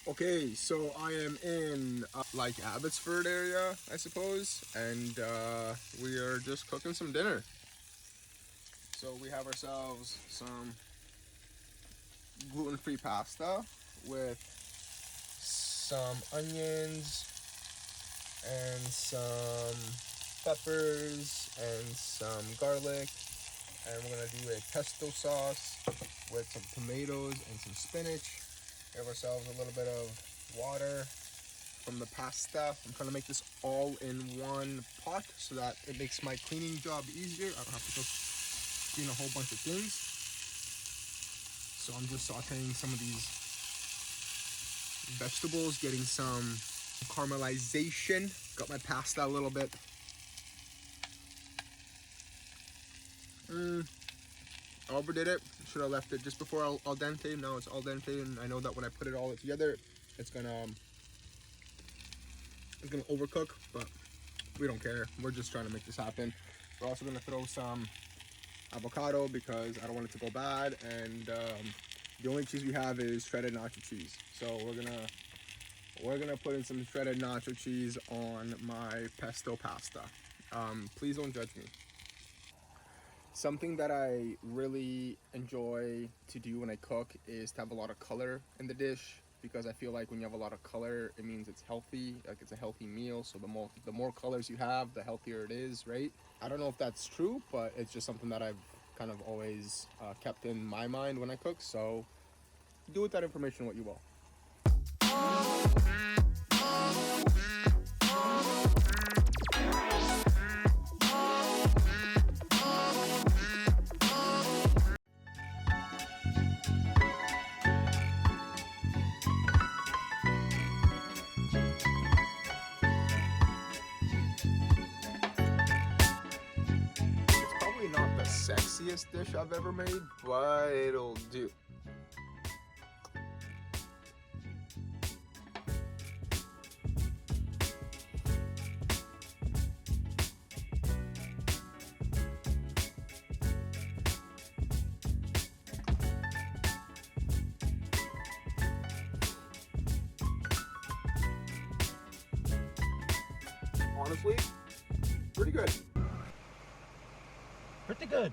Okay, so I am in like Abbotsford area, I suppose, and we are just cooking some dinner. So we have ourselves some gluten-free pasta with some onions and some peppers and some garlic, and we're gonna do a pesto sauce with some tomatoes and some spinach. We have ourselves a little bit of water from the pasta. I'm trying to make this all in one pot so that it makes my cleaning job easier. I don't have to go clean a whole bunch of things. So I'm just sauteing some of these vegetables, getting some caramelization. Got my pasta a little bit overdid it. Should have left it just before al dente. Now it's al dente, and I know that when I put it all together, it's gonna overcook, but we don't care. We're just trying to make this happen. We're also gonna throw some avocado because I don't want it to go bad, and the only cheese we have is shredded nacho cheese. So we're gonna put in some shredded nacho cheese on my pesto pasta. Please don't judge me. Something that I really enjoy to do when I cook is to have a lot of color in the dish, because I feel like when you have a lot of color, it means it's healthy, like it's a healthy meal. So the more colors you have, the healthier it is, right? I don't know if that's true, but it's just something that I've kind of always kept in my mind when I cook. So do with that information what you will. It's probably not the sexiest dish I've ever made, but it'll do. Honestly, pretty good. Pretty good.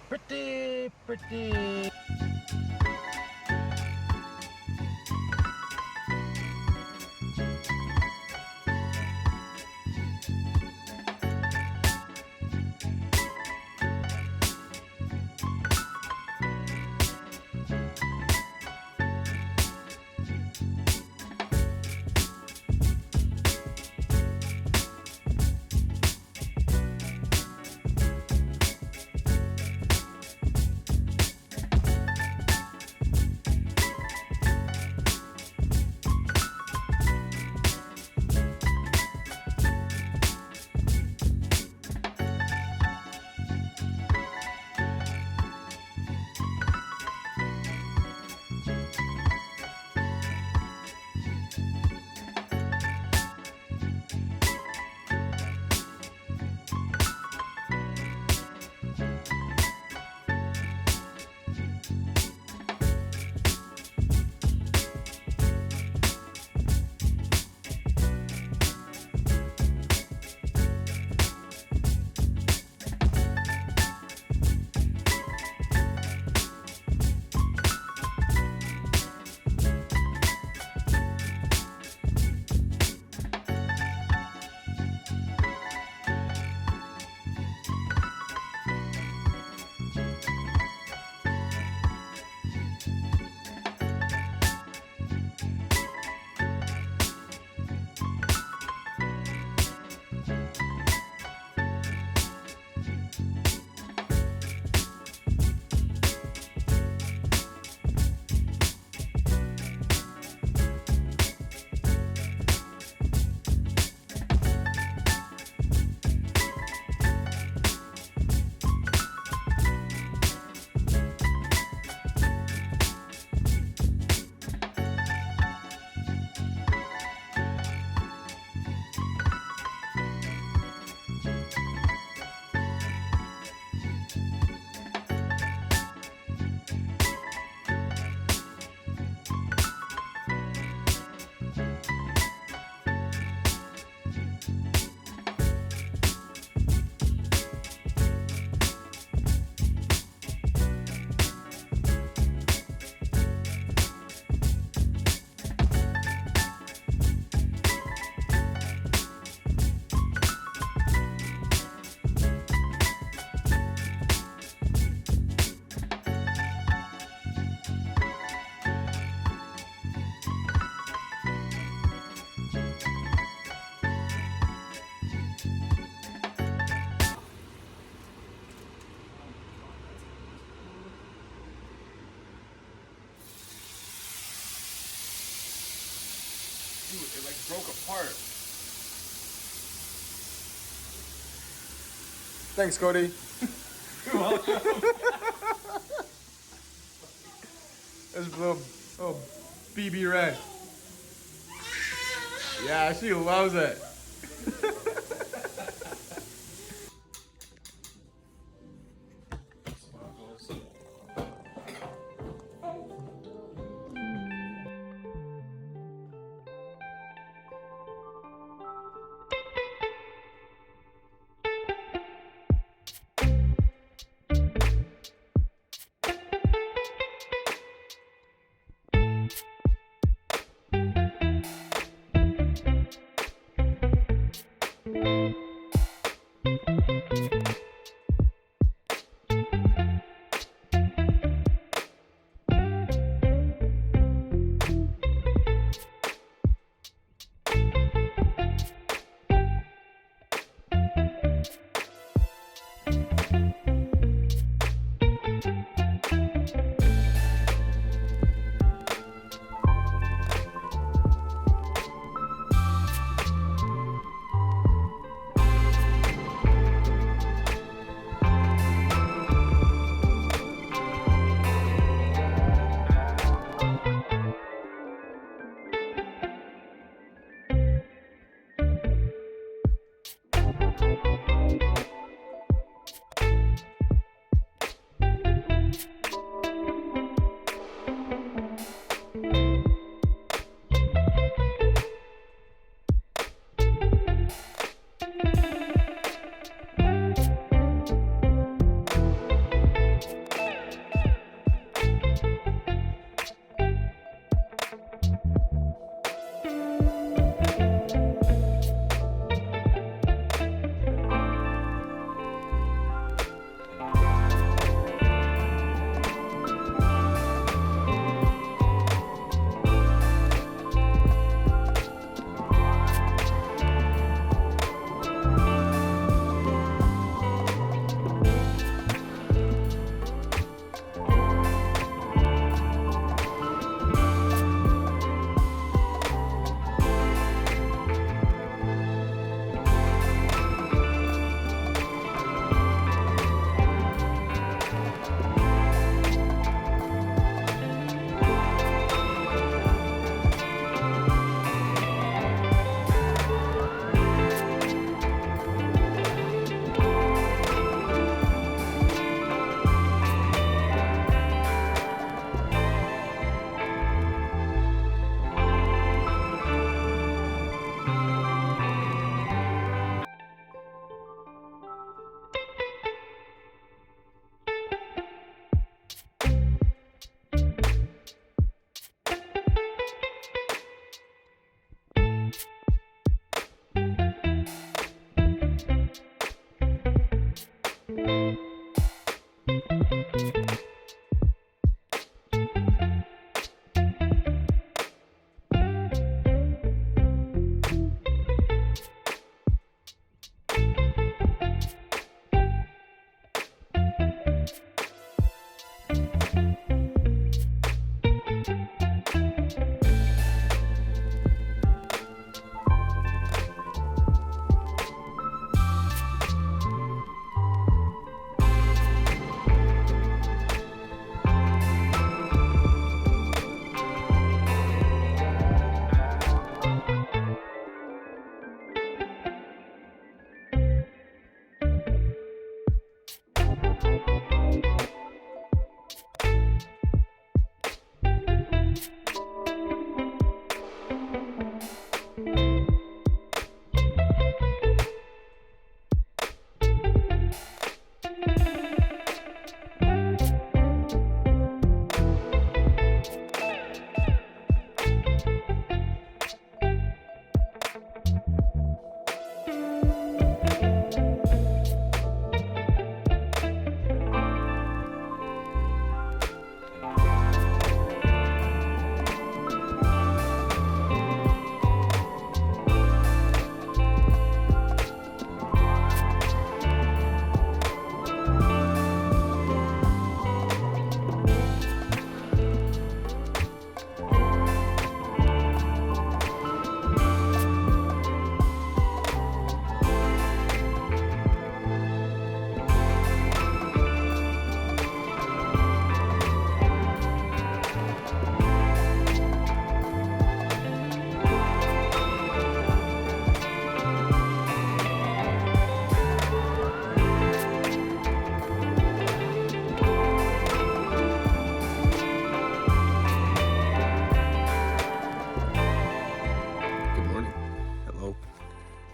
Pretty. Dude, it like broke apart. Thanks, Cody. You're welcome. This little BB red. Yeah, she loves it.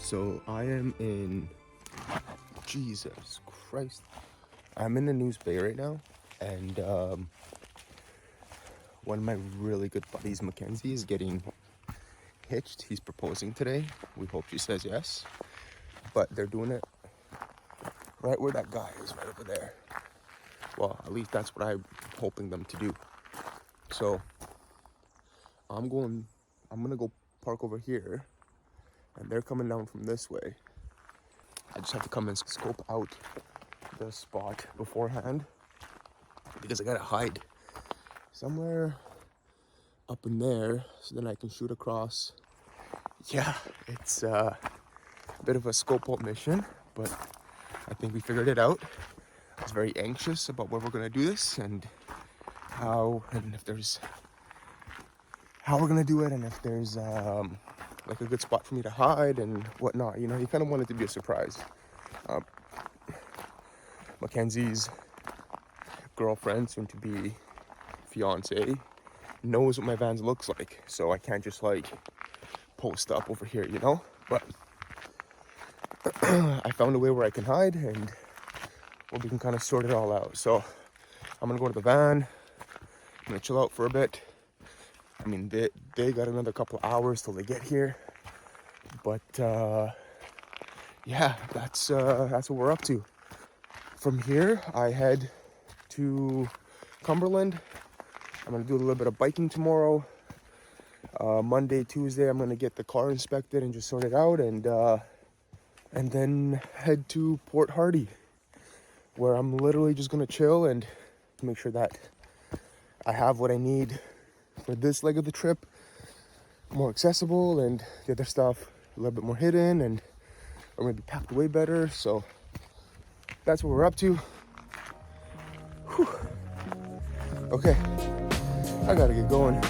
So I am in, Jesus Christ, I'm in the News Bay right now, and one of my really good buddies, Mackenzie, is getting hitched. He's proposing today. We hope she says yes, but they're doing it right where that guy is, right over there. Well, at least that's what I'm hoping them to do. So I'm gonna go park over here, and they're coming down from this way. I just have to come and scope out the spot beforehand because I gotta hide somewhere up in there so then I can shoot across. Yeah, it's a bit of a scope out mission, but I think we figured it out. I was very anxious about where we're gonna do this and how we're gonna do it, and if there's like a good spot for me to hide and whatnot. You know, you kind of want it to be a surprise. Mackenzie's girlfriend, soon to be fiance, knows what my vans looks like, so I can't just like post up over here, you know. But I found a way where I can hide, and well, we can kind of sort it all out. So I'm gonna go to the van. I'm gonna chill out for a bit. I mean, they got another couple hours till they get here, but yeah, that's what we're up to. From here, I head to Cumberland. I'm gonna do a little bit of biking tomorrow. Monday, Tuesday, I'm gonna get the car inspected and just sort it out, and then head to Port Hardy, where I'm literally just gonna chill and make sure that I have what I need for this leg of the trip, more accessible, and the other stuff a little bit more hidden and or maybe packed away better. So that's what we're up to. Whew. Okay, I gotta get going.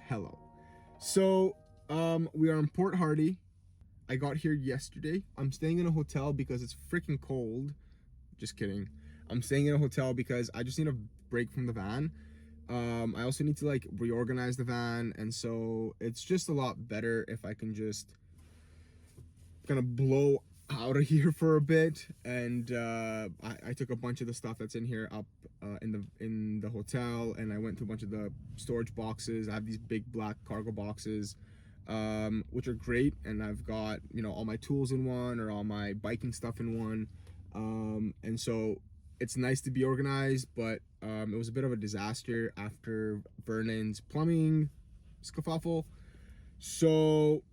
Hello. So, we are in Port Hardy. I got here yesterday. I'm staying in a hotel because it's freaking cold. Just kidding. I'm staying in a hotel because I just need a break from the van. I also need to like reorganize the van, and so it's just a lot better if I can just kind of blow out of here for a bit. And I took a bunch of the stuff that's in here up in the hotel, and I went to a bunch of the storage boxes. I have these big black cargo boxes, which are great, and I've got, you know, all my tools in one, or all my biking stuff in one, and so it's nice to be organized. But it was a bit of a disaster after Vernon's plumbing scuffle, so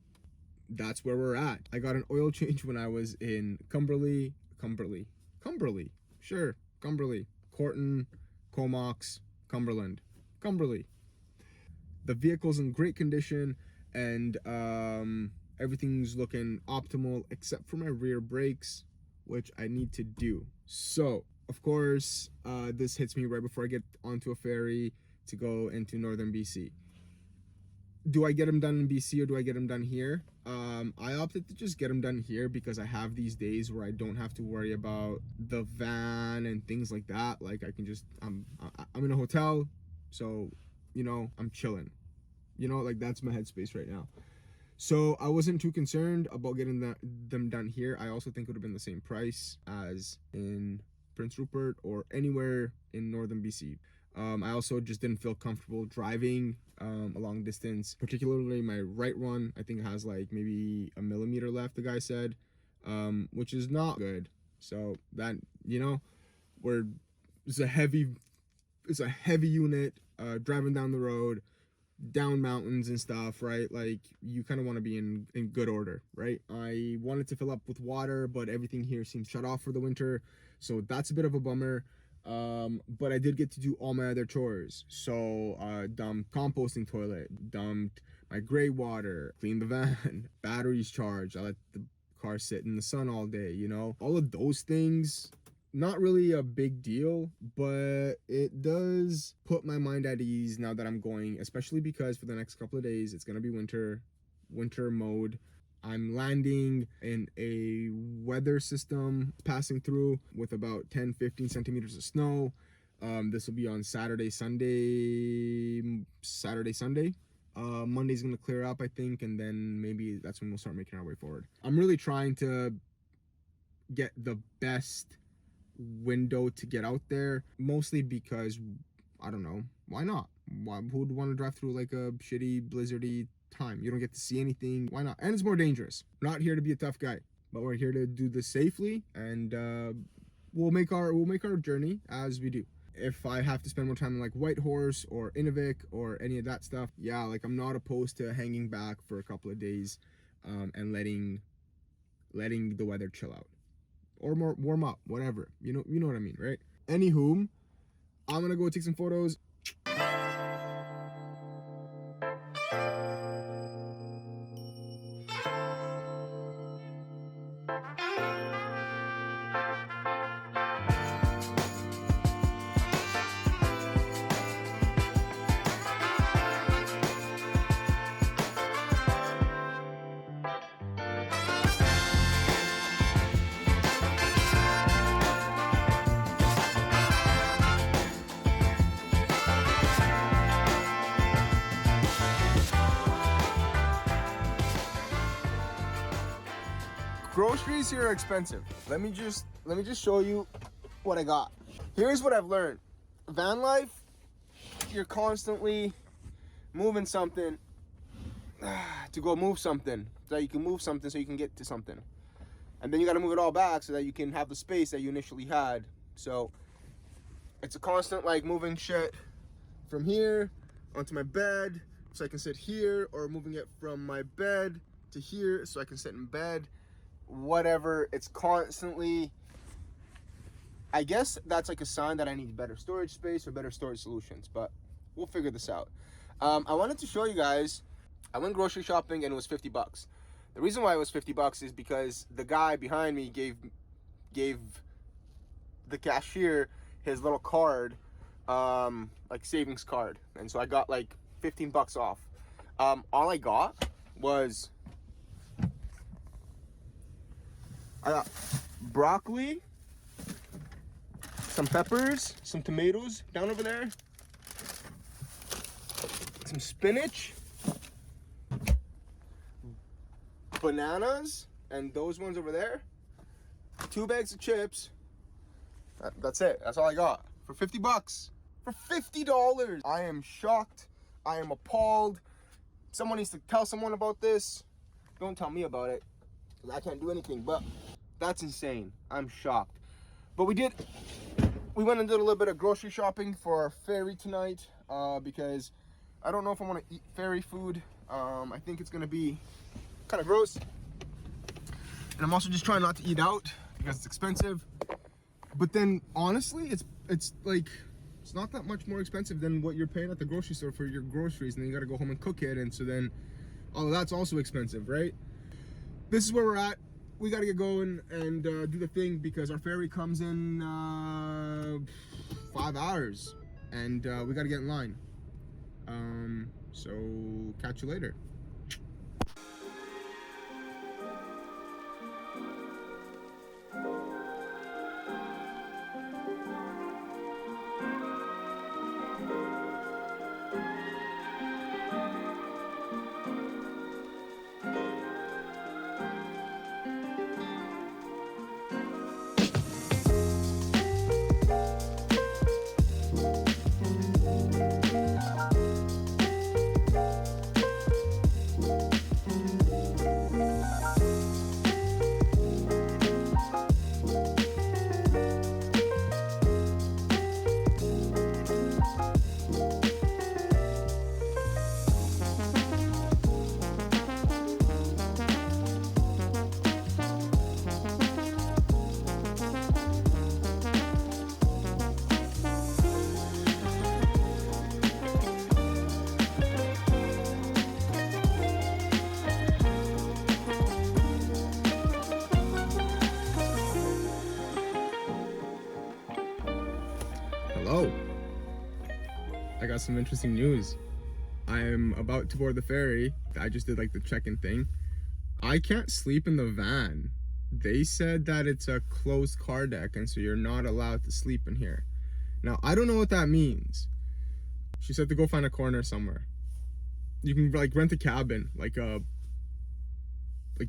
that's where we're at. I got an oil change when I was in Cumberley, Corton, Comox, Cumberland, Cumberley. The vehicle's in great condition, and everything's looking optimal except for my rear brakes, which I need to do. So of course, this hits me right before I get onto a ferry to go into northern BC. Do I get them done in BC or do I get them done here? I opted to just get them done here because I have these days where I don't have to worry about the van and things like that. Like I can just, I'm in a hotel, so, you know, I'm chilling. You know, like that's my headspace right now. So I wasn't too concerned about getting them done here. I also think it would have been the same price as in Prince Rupert or anywhere in northern BC. I also just didn't feel comfortable driving a long distance, particularly my right one. I think it has like maybe a millimeter left, the guy said, which is not good. So that, you know, it's a heavy unit driving down the road, down mountains and stuff, right? Like you kind of want to be in good order, right? I wanted to fill up with water, but everything here seems shut off for the winter, so that's a bit of a bummer. But I did get to do all my other chores. So dumped composting toilet, dumped my gray water, cleaned the van, batteries charged, I let the car sit in the sun all day, you know, all of those things. Not really a big deal, but it does put my mind at ease now that I'm going, especially because for the next couple of days it's gonna be winter mode. I'm landing in a weather system passing through with about 10-15 centimeters of snow. This will be on Saturday, Sunday. Monday's gonna clear up, I think, and then maybe that's when we'll start making our way forward. I'm really trying to get the best window to get out there, mostly because I don't know, why not? Who would want to drive through like a shitty blizzardy time? You don't get to see anything. Why not? And it's more dangerous. We're not here to be a tough guy, but we're here to do this safely, and we'll make our journey as we do. If I have to spend more time in like Whitehorse or Inuvik or any of that stuff, yeah, like I'm not opposed to hanging back for a couple of days and letting the weather chill out. Or more warm up, whatever. You know what I mean, right? Anywho, I'm gonna go take some photos. Groceries here are expensive. Let me just show you what I got. Here's what I've learned. Van life, you're constantly moving something to go move something so that you can move something so you can get to something. And then you got to move it all back so that you can have the space that you initially had. So it's a constant like moving shit from here onto my bed so I can sit here, or moving it from my bed to here so I can sit in bed. Whatever, it's constantly, I guess that's like a sign that I need better storage space or better storage solutions, but we'll figure this out. I wanted to show you guys, I went grocery shopping and it was $50. The reason why it was $50 is because the guy behind me gave the cashier his little card, like savings card, and so I got like $15 off. All I got was, I got broccoli, some peppers, some tomatoes down over there, some spinach, bananas, and those ones over there, 2 bags of chips. That's it. That's all I got for $50. For $50. I am shocked. I am appalled. Someone needs to tell someone about this. Don't tell me about it, because I can't do anything, but that's insane. I'm shocked. But we went and did a little bit of grocery shopping for our ferry tonight, because I don't know if I want to eat ferry food. I think it's going to be kind of gross. And I'm also just trying not to eat out because it's expensive. But then honestly, it's like, it's not that much more expensive than what you're paying at the grocery store for your groceries, and then you got to go home and cook it, and so then all of that's also expensive, right? This is where we're at. We got to get going and do the thing, because our ferry comes in 5 hours, and we got to get in line. So catch you later. Hello. I got some interesting news. I'm about to board the ferry. I just did like the check-in thing. I can't sleep in the van. They said that it's a closed car deck and so you're not allowed to sleep in here. Now, I don't know what that means. She said to go find a corner somewhere. You can like rent a cabin, like the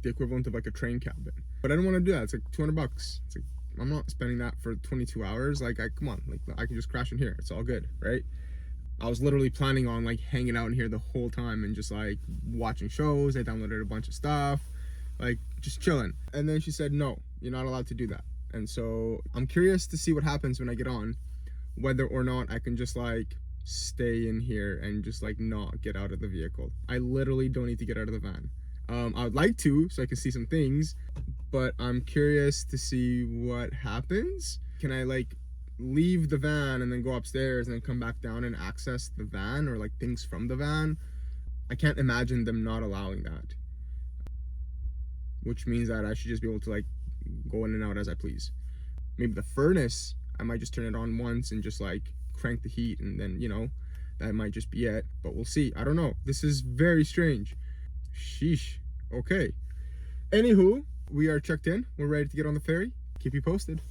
equivalent of like a train cabin. But I don't want to do that. It's like $200. It's like I'm not spending that for 22 hours. Like come on, like I can just crash in here. It's all good, right? I was literally planning on like hanging out in here the whole time and just like watching shows. I downloaded a bunch of stuff, like just chilling. And then she said, no, you're not allowed to do that. And so I'm curious to see what happens when I get on, whether or not I can just like stay in here and just like not get out of the vehicle. I literally don't need to get out of the van. I would like to so I can see some things, but I'm curious to see what happens. Can I like leave the van and then go upstairs and then come back down and access the van or like things from the van? I can't imagine them not allowing that, which means that I should just be able to like go in and out as I please. Maybe the furnace, I might just turn it on once and just like crank the heat, and then, you know, that might just be it, but we'll see. I don't know. This is very strange. Sheesh. Okay. Anywho, we are checked in. We're ready to get on the ferry. Keep you posted.